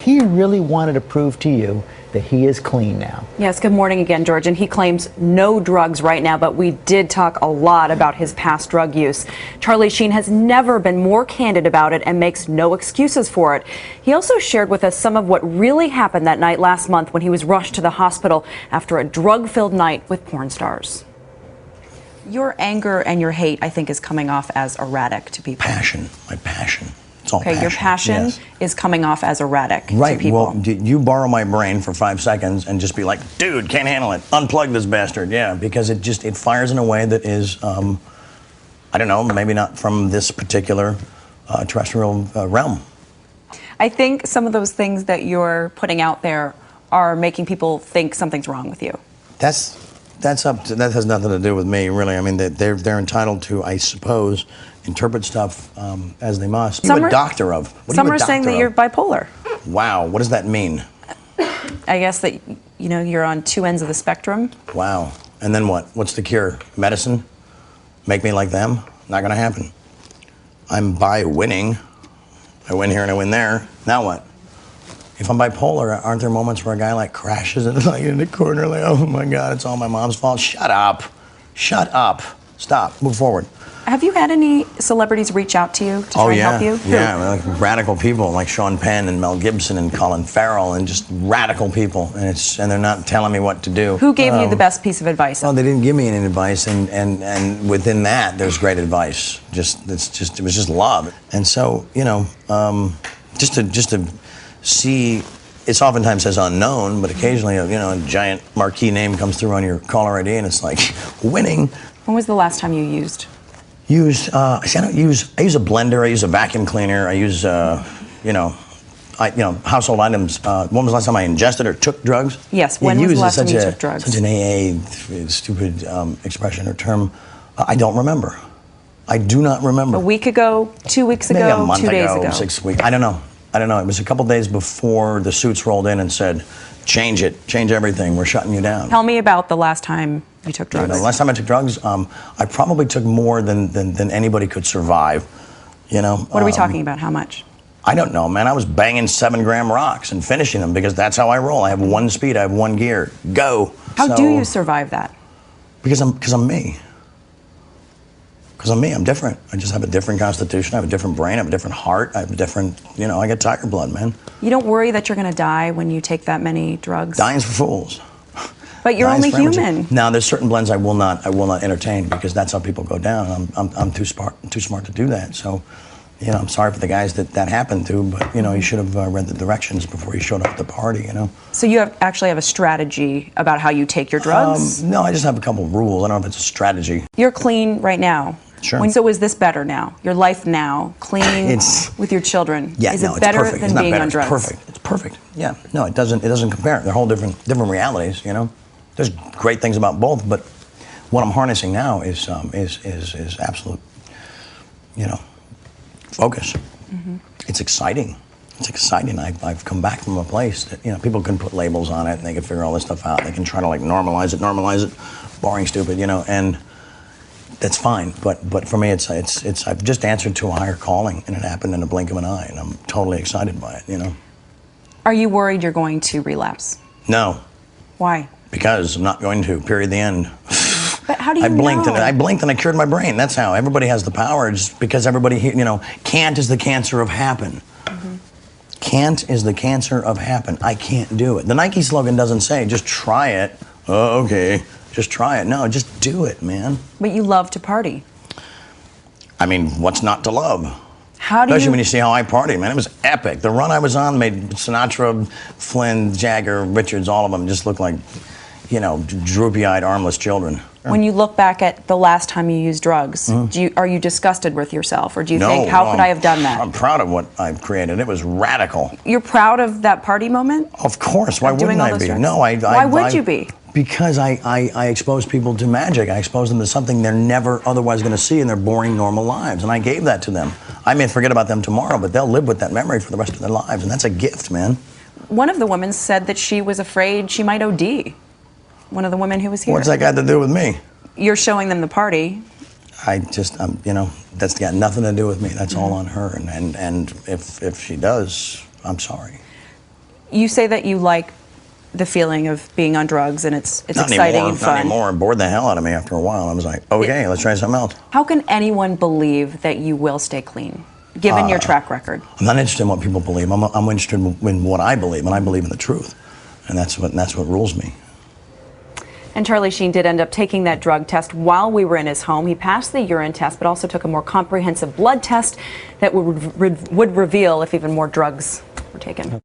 He really wanted to prove to you that he is clean now. Yes, good morning again, George. And he claims no drugs right now, but we did talk a lot about his past drug use. Charlie Sheen has never been more candid about it and makes no excuses for it. He also shared with us some of what really happened that night last month when he was rushed to the hospital after a drug-filled night with porn stars. Your anger and your hate, I think, is coming off as erratic to people. Passion, my passion. It's all okay, your passion yes. is coming off as erratic right. to people. Well, you borrow my brain for 5 seconds and just be like, dude, can't handle it. Unplug this bastard. Yeah, because it fires in a way that is, I don't know, maybe not from this particular terrestrial realm. I think some of those things that you're putting out there are making people think something's wrong with you. That has nothing to do with me, really. I mean, they're entitled to, I suppose, interpret stuff as they must. What are you a doctor of? Some are saying that you're bipolar. Wow, what does that mean? I guess that, you know, you're on 2 ends of the spectrum. Wow. And then what? What's the cure? Medicine? Make me like them? Not gonna happen. I'm winning. I win here and I win there. Now what? If I'm bipolar, aren't there moments where a guy like crashes in the corner like, oh my God, it's all my mom's fault? Shut up. Shut up. Stop. Move forward. Have you had any celebrities reach out to you to try and help you? Yeah, like radical people like Sean Penn and Mel Gibson and Colin Farrell and just radical people, and they're not telling me what to do. Who gave you the best piece of advice? Well, they didn't give me any advice, and within that, there's great advice. It was just love, and so just to see. It's oftentimes says unknown, but occasionally a giant marquee name comes through on your caller ID, and it's like winning. When was the last time you used? I use a blender, I use a vacuum cleaner, I use household items. When was the last time I ingested or took drugs? Yes, when was the last time you took drugs? Such an AA stupid expression or term. I don't remember. I do not remember. A week ago, 2 weeks ago, maybe a month 2 days ago, 6 weeks. I don't know. It was a couple days before the suits rolled in and said, change it, change everything, we're shutting you down. Tell me about the last time you took drugs. The last time I took drugs, I probably took more than anybody could survive. What are we talking about? How much? I don't know, man. I was banging 7-gram rocks and finishing them because that's how I roll. I have one speed, I have one gear. Go. How do you survive that? Because I'm me. Because I'm me, I'm different. I just have a different constitution, I have a different brain, I have a different heart, I have a different, I get tiger blood, man. You don't worry that you're going to die when you take that many drugs? Dying's for fools. But you're only human. Now, there's certain blends I will not entertain because that's how people go down. I'm too smart to do that. So, I'm sorry for the guys that happened to, but you should have read the directions before you showed up at the party. So you actually have a strategy about how you take your drugs? No, I just have a couple of rules. I don't know if it's a strategy. You're clean right now. Sure. So is this better now? Your life now, clean with your children? Yeah, is no, it better it's perfect. than It's not being better. on drugs? It's perfect. It's perfect. Yeah. No, it doesn't compare. They're whole different realities. There's great things about both, but what I'm harnessing now is absolute, focus. Mm-hmm. It's exciting. It's exciting. I've come back from a place that people can put labels on it and they can figure all this stuff out. They can try to normalize it, boring, stupid, and that's fine. But for me, it's I've just answered to a higher calling, and it happened in a blink of an eye, and I'm totally excited by it. Are you worried you're going to relapse? No. Why? Because I'm not going to. Period. The end. But how do you I blinked know? and I blinked and I cured my brain. That's how. Everybody has the power. Just because everybody, can't is the cancer of happen. Mm-hmm. Can't is the cancer of happen. I can't do it. The Nike slogan doesn't say just try it. Oh, okay. Just try it. No, just do it, man. But you love to party. I mean, what's not to love? Especially when you see how I party, man. It was epic. The run I was on made Sinatra, Flynn, Jagger, Richards, all of them just look like, droopy-eyed, armless children. When you look back at the last time you used drugs, are you disgusted with yourself, or do you think, how could I have done that? I'm proud of what I've created. It was radical. You're proud of that party moment? Of course. Why wouldn't I be? Drugs? No, Why would you be? Because I expose people to magic. I expose them to something they're never otherwise going to see in their boring, normal lives. And I gave that to them. I may forget about them tomorrow, but they'll live with that memory for the rest of their lives. And that's a gift, man. One of the women said that she was afraid she might OD. One of the women who was here. What's that got to do with me? You're showing them the party. That's got nothing to do with me. That's all on her. And if she does, I'm sorry. You say that you like the feeling of being on drugs, and it's Not exciting anymore, and fun. Not anymore. It bored the hell out of me after a while. I was like, okay, let's try something else. How can anyone believe that you will stay clean, given your track record? I'm not interested in what people believe. I'm interested in what I believe, and I believe in the truth, and that's what rules me. And Charlie Sheen did end up taking that drug test while we were in his home. He passed the urine test, but also took a more comprehensive blood test that would reveal if even more drugs were taken.